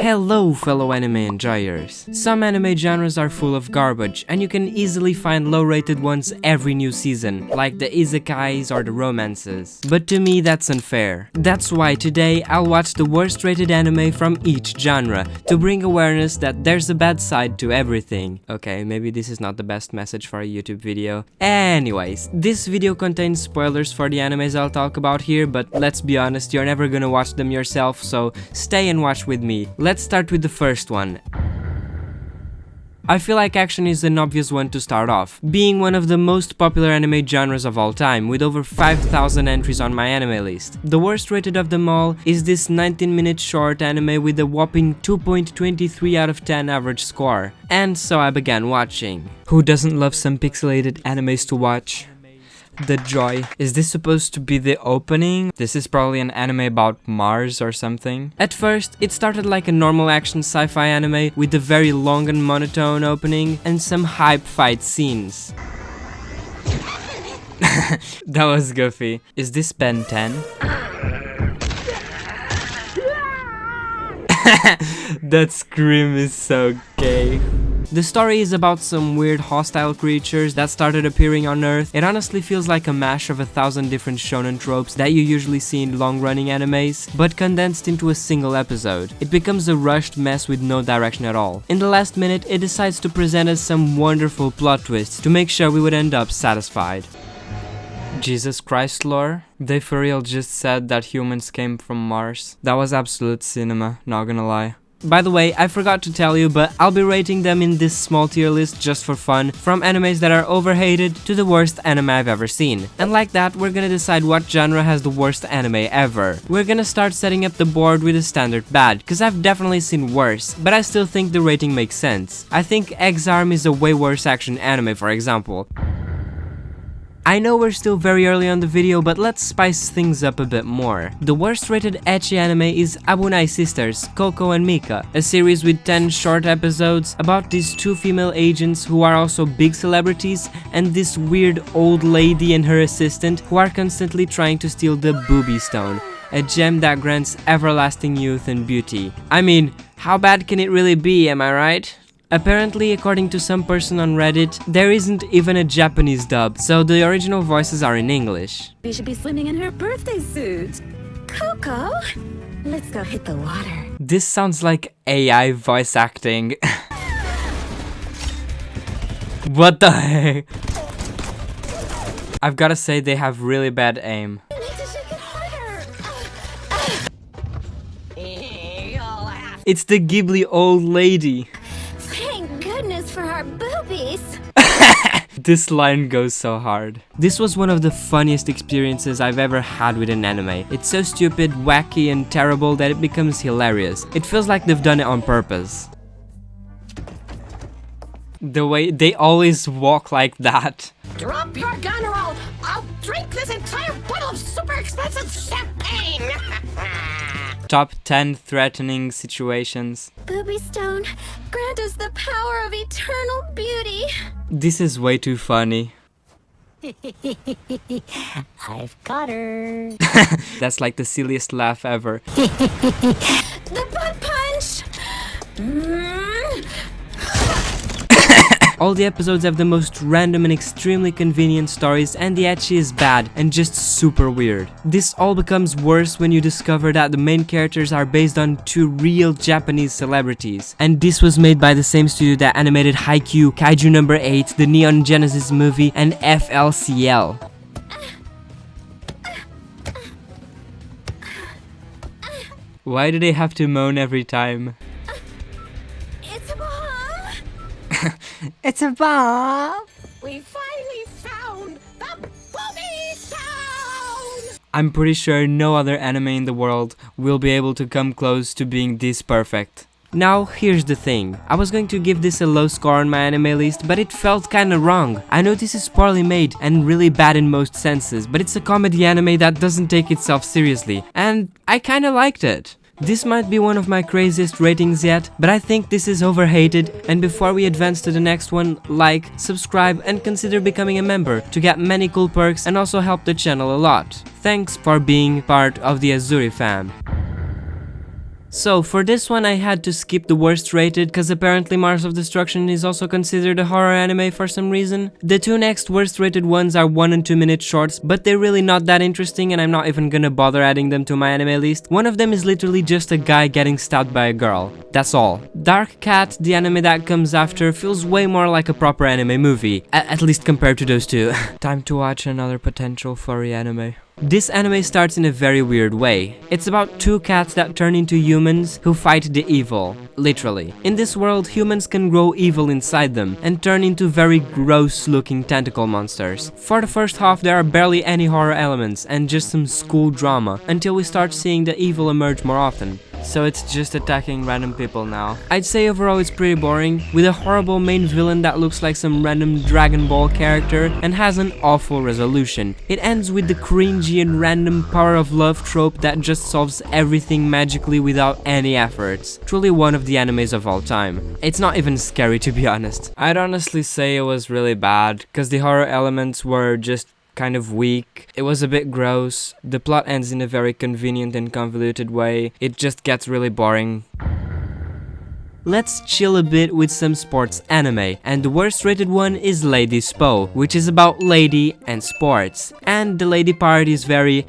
Hello fellow anime enjoyers! Some anime genres are full of garbage and you can easily find low rated ones every new season, like the isekais or the romances. But to me that's unfair. That's why today I'll watch the worst rated anime from each genre, to bring awareness that there's a bad side to everything. Okay, maybe this is not the best message for a YouTube video. Anyways, this video contains spoilers for the animes I'll talk about here, but let's be honest, you're never gonna watch them yourself, so stay and watch with me. Let's start with the first one. I feel like action is an obvious one to start off, being one of the most popular anime genres of all time, with over 5,000 entries on MyAnimeList. The worst rated of them all is this 19-minute short anime with a whopping 2.23 out of 10 average score. And so I began watching. Who doesn't love some pixelated animes to watch? The joy. Is this supposed to be the opening? This is probably an anime about Mars or something. At first, it started like a normal action sci-fi anime with a very long and monotone opening and some hype fight scenes. That was goofy. Is this Ben 10? That scream is so gay. The story is about some weird hostile creatures that started appearing on Earth. It honestly feels like a mash of 1,000 different shonen tropes that you usually see in long-running animes, but condensed into a single episode. It becomes a rushed mess with no direction at all. In the last minute, it decides to present us some wonderful plot twists to make sure we would end up satisfied. Jesus Christ lore? They for real just said that humans came from Mars. That was absolute cinema, not gonna lie. By the way, I forgot to tell you, but I'll be rating them in this small tier list just for fun, from animes that are overhated to the worst anime I've ever seen. And like that, we're gonna decide what genre has the worst anime ever. We're gonna start setting up the board with a standard bad, cause I've definitely seen worse, but I still think the rating makes sense. I think Exarm is a way worse action anime, for example. I know we're still very early on the video, but let's spice things up a bit more. The worst rated ecchi anime is Abunai Sisters, Coco and Mika, a series with 10 short episodes about these two female agents who are also big celebrities, and this weird old lady and her assistant who are constantly trying to steal the Booby Stone, a gem that grants everlasting youth and beauty. I mean, how bad can it really be, am I right? Apparently, according to some person on Reddit, there isn't even a Japanese dub, so the original voices are in English. We should be swimming in her birthday suit. Coco, let's go hit the water. This sounds like AI voice acting. What the heck? I've gotta say they have really bad aim. You need to shake it harder. It's the Ghibli old lady. For our boobies. This line goes so hard. This was one of the funniest experiences I've ever had with an anime. It's so stupid, wacky and terrible that it becomes hilarious. It feels like they've done it on purpose. The way they always walk like that. Drop your gun or I'll drink this entire bottle of super expensive champagne. Top 10 threatening situations. Booby Stone, grant us the power of eternal beauty. This is way too funny. I've got her. That's like the silliest laugh ever. The butt punch. All the episodes have the most random and extremely convenient stories, and the ecchi is bad and just super weird. This all becomes worse when you discover that the main characters are based on two real Japanese celebrities. And this was made by the same studio that animated Haikyuu, Kaiju Number 8, the Neon Genesis movie, and FLCL. Why do they have to moan every time? It's a bomb. It's a bomb! We finally found the Booby Stone! I'm pretty sure no other anime in the world will be able to come close to being this perfect. Now, here's the thing. I was going to give this a low score on MyAnimeList, but it felt kinda wrong. I know this is poorly made and really bad in most senses, but it's a comedy anime that doesn't take itself seriously, and I kinda liked it. This might be one of my craziest ratings yet, but I think this is overhated, and before we advance to the next one, like, subscribe and consider becoming a member to get many cool perks and also help the channel a lot. Thanks for being part of the Azuri fam. So for this one I had to skip the worst rated cause apparently Mars of Destruction is also considered a horror anime for some reason. The two next worst rated ones are 1 and 2 minute shorts, but they're really not that interesting and I'm not even gonna bother adding them to my anime list. One of them is literally just a guy getting stabbed by a girl. That's all. Dark Cat, the anime that comes after, feels way more like a proper anime movie, at least compared to those two. Time to watch another potential furry anime. This anime starts in a very weird way. It's about two cats that turn into humans who fight the evil, literally. In this world, humans can grow evil inside them and turn into very gross looking tentacle monsters. For the first half there are barely any horror elements and just some school drama, until we start seeing the evil emerge more often. So it's just attacking random people now. I'd say overall it's pretty boring, with a horrible main villain that looks like some random Dragon Ball character and has an awful resolution. It ends with the cringy and random power of love trope that just solves everything magically without any efforts. Truly one of the animes of all time. It's not even scary, to be honest. I'd honestly say it was really bad, cause the horror elements were just kind of weak. It was a bit gross. The plot ends in a very convenient and convoluted way. It just gets really boring. Let's chill a bit with some sports anime, and the worst rated one is Lady Spo, which is about lady and sports. And the lady part is very,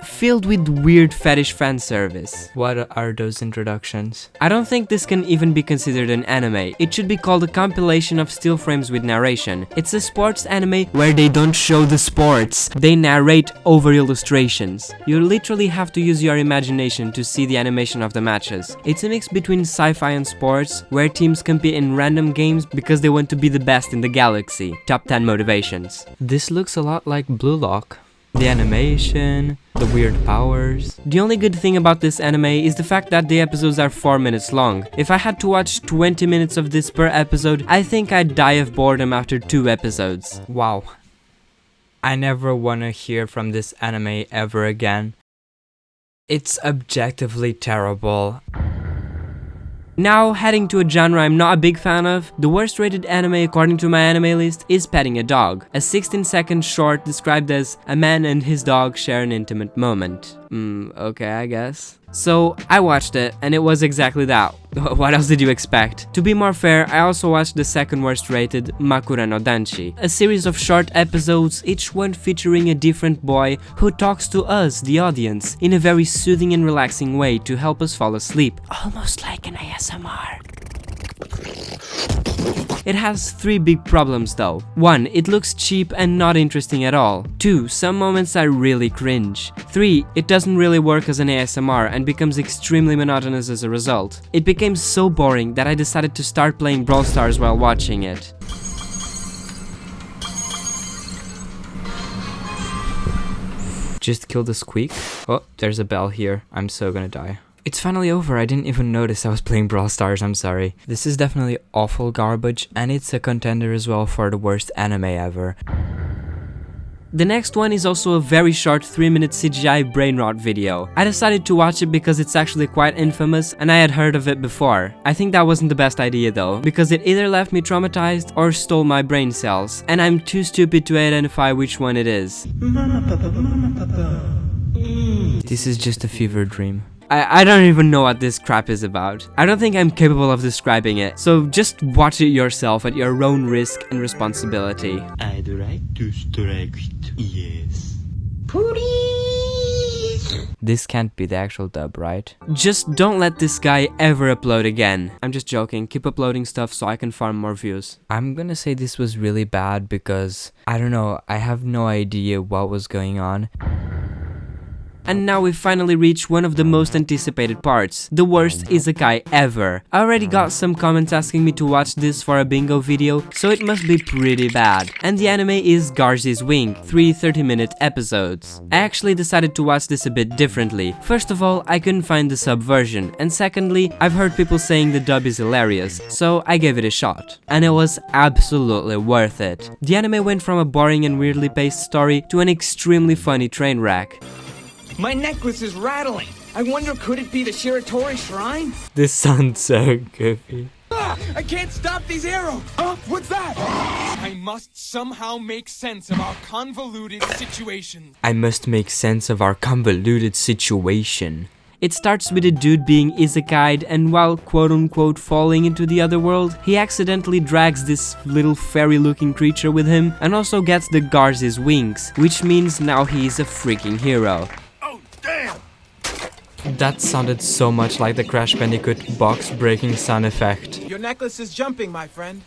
filled with weird fetish fan service. What are those introductions? I don't think this can even be considered an anime. It should be called a compilation of still frames with narration. It's a sports anime where they don't show the sports, they narrate over illustrations. You literally have to use your imagination to see the animation of the matches. It's a mix between sci-fi and sports, where teams compete in random games because they want to be the best in the galaxy. Top 10 motivations. This looks a lot like Blue Lock. The animation, the weird powers. The only good thing about this anime is the fact that the episodes are 4 minutes long. If I had to watch 20 minutes of this per episode, I think I'd die of boredom after 2 episodes. Wow. I never wanna hear from this anime ever again. It's objectively terrible. Now, heading to a genre I'm not a big fan of, the worst rated anime according to MyAnimeList is Petting a Dog, a 16-second short described as a man and his dog share an intimate moment. Okay, I guess. So, I watched it, and it was exactly that. What else did you expect? To be more fair, I also watched the second worst rated Makura no Danshi, a series of short episodes, each one featuring a different boy who talks to us, the audience, in a very soothing and relaxing way to help us fall asleep. Almost like an ASMR. It has 3 big problems though. 1. It looks cheap and not interesting at all. 2. Some moments are really cringe. 3. It doesn't really work as an ASMR and becomes extremely monotonous as a result. It became so boring that I decided to start playing Brawl Stars while watching it. Just kill the squeak? Oh, there's a bell here. I'm so gonna die. It's finally over, I didn't even notice I was playing Brawl Stars, I'm sorry. This is definitely awful garbage, and it's a contender as well for the worst anime ever. The next one is also a very short 3-minute CGI brain rot video. I decided to watch it because it's actually quite infamous and I had heard of it before. I think that wasn't the best idea though, because it either left me traumatized or stole my brain cells, and I'm too stupid to identify which one it is. This is just a fever dream. I don't even know what this crap is about. I don't think I'm capable of describing it, so just watch it yourself at your own risk and responsibility. I'd like to strike it, yes. Please. This can't be the actual dub, right? Just don't let this guy ever upload again. I'm just joking, keep uploading stuff so I can farm more views. I'm gonna say this was really bad because, I don't know, I have no idea what was going on. And now we finally reach one of the most anticipated parts, the worst isekai ever. I already got some comments asking me to watch this for a bingo video, so it must be pretty bad. And the anime is Garzy's Wing, 3 30-minute episodes. I actually decided to watch this a bit differently. First of all, I couldn't find the sub version, and secondly, I've heard people saying the dub is hilarious, so I gave it a shot. And it was absolutely worth it. The anime went from a boring and weirdly paced story to an extremely funny train wreck. My necklace is rattling. I wonder, could it be the Shiratori Shrine? This sounds so goofy. Ah, I can't stop these arrows. Huh? What's that? I must somehow make sense of our convoluted situation. I must make sense of our convoluted situation. It starts with a dude being isekai'd, and while quote-unquote falling into the other world, he accidentally drags this little fairy-looking creature with him and also gets the Garze's wings, which means now he's a freaking hero. Oh, damn! That sounded so much like the Crash Bandicoot box breaking sound effect. Your necklace is jumping, my friend.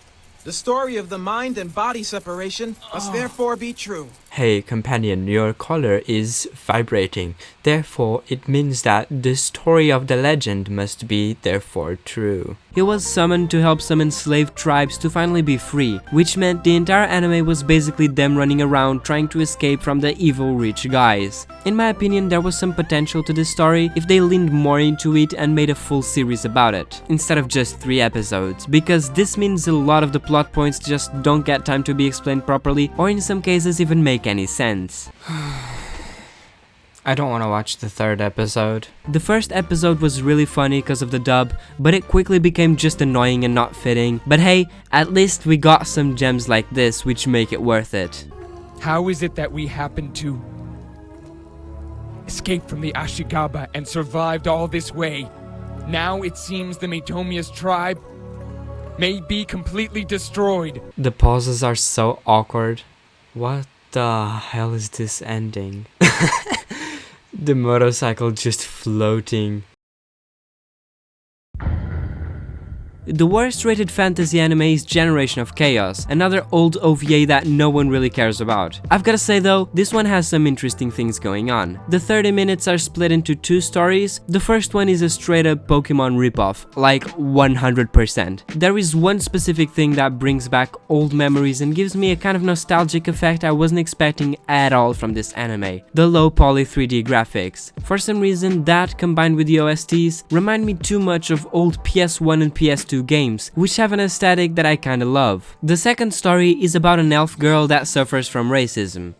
The story of the mind and body separation must therefore be true. Hey companion, your collar is vibrating. Therefore, it means that the story of the legend must be therefore true. He was summoned to help some enslaved tribes to finally be free, which meant the entire anime was basically them running around trying to escape from the evil rich guys. In my opinion, there was some potential to this story if they leaned more into it and made a full series about it, instead of just 3 episodes, because this means a lot of the plot points just don't get time to be explained properly, or in some cases even make any sense. I don't want to watch the 3rd episode. The first episode was really funny because of the dub, but it quickly became just annoying and not fitting. But hey, at least we got some gems like this which make it worth it. How is it that we happened to escape from the Ashigaba and survived all this way? Now it seems the Mitomia's tribe may be completely destroyed. The pauses are so awkward. What the hell is this ending? The motorcycle just floating. The worst rated fantasy anime is Generation of Chaos, another old OVA that no one really cares about. I've gotta say though, this one has some interesting things going on. The 30 minutes are split into 2 stories. The first one is a straight up Pokemon ripoff, like 100%. There is one specific thing that brings back old memories and gives me a kind of nostalgic effect I wasn't expecting at all from this anime: the low poly 3D graphics. For some reason, that combined with the OSTs remind me too much of old PS1 and PS2 games, which have an aesthetic that I kinda love. The second story is about an elf girl that suffers from racism.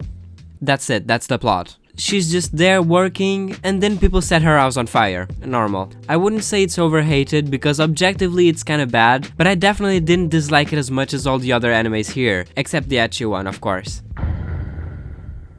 That's it, that's the plot. She's just there working, and then people set her house on fire. Normal. I wouldn't say it's overhated, because objectively it's kinda bad, but I definitely didn't dislike it as much as all the other animes here, except the ecchi one, of course.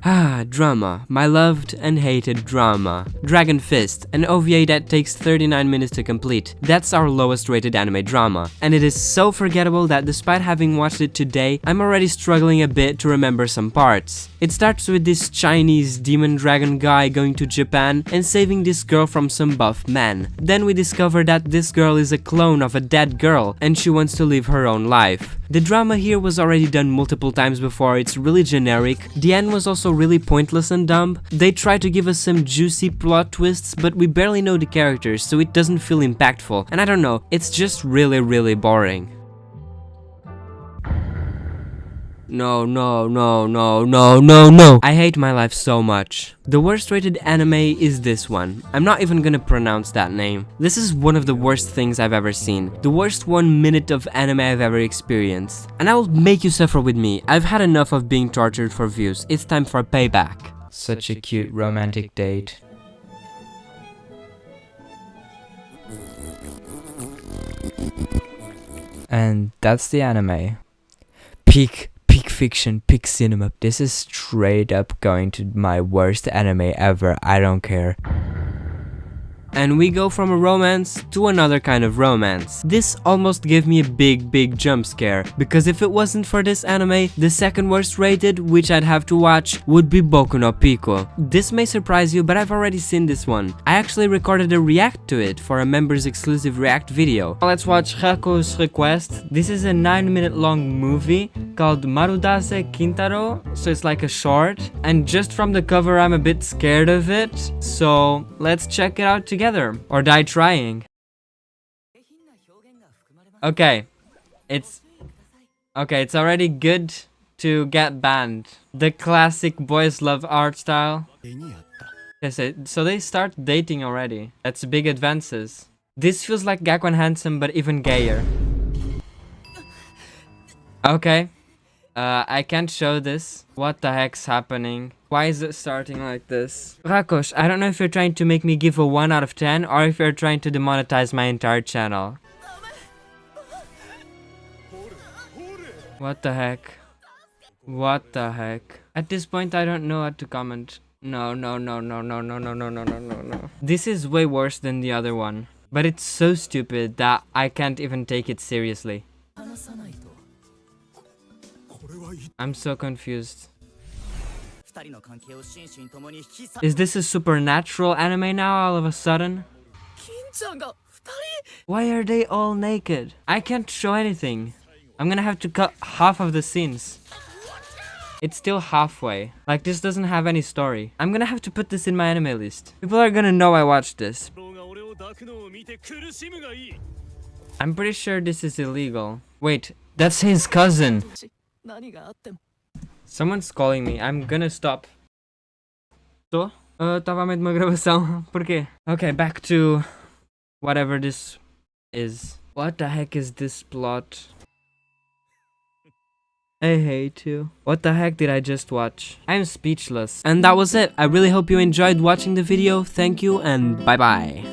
Ah, drama. My loved and hated drama. Dragon Fist, an OVA that takes 39 minutes to complete. That's our lowest rated anime drama. And it is so forgettable that despite having watched it today, I'm already struggling a bit to remember some parts. It starts with this Chinese demon dragon guy going to Japan and saving this girl from some buff man. Then we discover that this girl is a clone of a dead girl and she wants to live her own life. The drama here was already done multiple times before, it's really generic. The end was also really pointless and dumb. They try to give us some juicy plot twists, but we barely know the characters, so it doesn't feel impactful. And I don't know, it's just really boring. No. I hate my life so much. The worst rated anime is this one. I'm not even gonna pronounce that name. This is one of the worst things I've ever seen. The worst 1 minute of anime I've ever experienced. And I will make you suffer with me. I've had enough of being tortured for views. It's time for payback. Such a cute romantic date. And that's the anime. Peak fiction, peak cinema. This is straight up going to my worst anime ever, I don't care. And we go from a romance to another kind of romance. This almost gave me a big jump scare, because if it wasn't for this anime, the second worst rated, which I'd have to watch, would be Boku no Pico. This may surprise you, but I've already seen this one. I actually recorded a react to it for a members exclusive react video. Let's watch Hako's request. This is a 9-minute long movie called Marudase Kintaro, so it's like a short. And just from the cover I'm a bit scared of it, so let's check it out together. Or die trying. Okay, it's already good to get banned. The classic boys love art style. Yes, so they start dating already. That's big advances. This feels like Gakuen Handsome, but even gayer. Okay. I can't show this. What the heck's happening? Why is it starting like this? Rakosh, I don't know if you're trying to make me give a 1 out of 10 or if you're trying to demonetize my entire channel. What the heck? What the heck? At this point, I don't know what to comment. No, no, no, no, no, no, no, no, no, no, no, no. This is way worse than the other one. But it's so stupid that I can't even take it seriously. I'm so confused. Is this a supernatural anime now all of a sudden? Why are they all naked? I can't show anything. I'm gonna have to cut half of the scenes. It's still halfway. Like, this doesn't have any story. I'm gonna have to put this in my anime list. People are gonna know I watched this. I'm pretty sure this is illegal. Wait, that's his cousin. Someone's calling me. I'm gonna stop. So, tava a uma gravação. Por quê? Okay, back to whatever this is. What the heck is this plot? I hate you. What the heck did I just watch? I'm speechless. And that was it. I really hope you enjoyed watching the video. Thank you and bye bye.